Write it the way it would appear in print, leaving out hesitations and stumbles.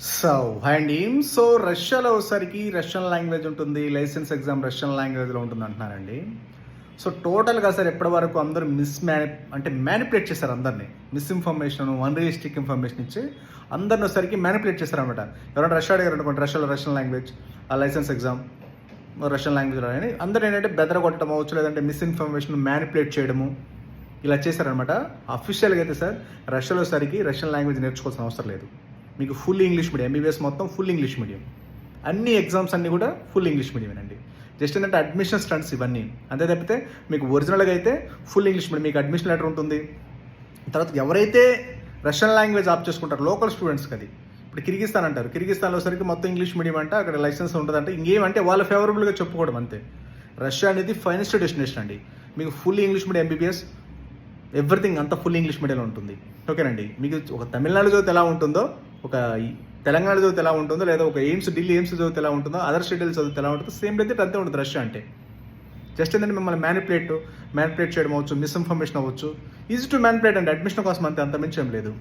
So hi అండి. So రష్యాలో వచ్చేసరికి రష్యన్ లాంగ్వేజ్ ఉంటుంది, లైసెన్స్ ఎగ్జామ్ రష్యన్ లాంగ్వేజ్లో ఉంటుంది అంటున్నారండి. సో టోటల్గా సార్ ఎప్పటి వరకు అందరూ మ్యానిపులేట్ చేశారు అందరినీ. మిస్ఇన్ఫర్మేషన్, అన్రియలిస్టిక్ ఇన్ఫర్మేషన్ ఇచ్చి అందరిని వచ్చేసరికి మ్యానిపులేట్ చేశారనమాట. ఎవరైనా రష్యా అడిగారు అనుకోండి, రష్యాలో రష్యన్ లాంగ్వేజ్, ఆ లైసెన్స్ ఎగ్జామ్ రష్యన్ లాంగ్వేజ్లో అని అందరూ ఏంటంటే బెదరగొట్టడం అవచ్చు, లేదంటే మిస్ఇన్ఫర్మేషన్ మ్యానిపులేట్ చేయడము ఇలా చేశారనమాట. అఫీషియల్గా అయితే సార్ రష్యాలో సరికి రష్యన్ లాంగ్వేజ్ నేర్చుకోవాల్సిన అవసరం లేదు. మీకు ఫుల్ ఇంగ్లీష్ మీడియం, ఎంబీబీఎస్ మొత్తం ఫుల్ ఇంగ్లీష్ మీడియం, అన్ని ఎగ్జామ్స్ అన్నీ కూడా ఫుల్ ఇంగ్లీష్ మీడియమేనండి. జస్ట్ ఏంటంటే అడ్మిషన్ స్టంట్స్ ఇవన్నీ అంతే తప్పితే మీకు ఒరిజినల్గా అయితే ఫుల్ ఇంగ్లీష్ మీడియం. మీకు అడ్మిషన్ లెటర్ ఉంటుంది. తర్వాత ఎవరైతే రష్యన్ లాంగ్వేజ్ ఆప్ చేసుకుంటారు లోకల్ స్టూడెంట్స్కి, అది ఇప్పుడు కిర్గిస్తాన్ అంటారు, కిర్గిస్తాన్లో సరికి మొత్తం ఇంగ్లీష్ మీడియం అంటే అక్కడ లైసెన్స్ ఉంటుందంటే ఇంకేమంటే వాళ్ళ ఫేవరబుల్గా చెప్పుకోవడం అంతే. రష్యా అనేది ఫైనెస్ట్ డెస్టినేషన్ అండి. మీకు full English medium, MBBS everything అంతా ఫుల్ ఇంగ్లీష్ మీడియంలో ఉంటుంది. ఓకేనండి. మీకు ఒక తమిళనాడు చదివితే ఎలా ఉంటుందో, ఒక తెలంగాణ చదివితే ఎలా ఉంటుందో, లేదా ఒక ఢిల్లీ ఎయిమ్స్ చదివితే ఎలా ఉంటుందో, అదర్ స్టేట్లు చదివితే ఎలా ఉంటుందో, సేమ్ అయితే అంతే ఉంటుంది రష్యా అంటే. జస్ట్ ఏంటంటే మిమ్మల్ని మ్యానిపులేట్ చేయడం అవ్వచ్చు, మిస్ఇన్ఫర్మేషన్ అవ్వచ్చు, ఈజీ టు మ్యానిపులేట్ అండి. అడ్మిషన్ కోసం అంతే, అంత మించి ఏం లేదు.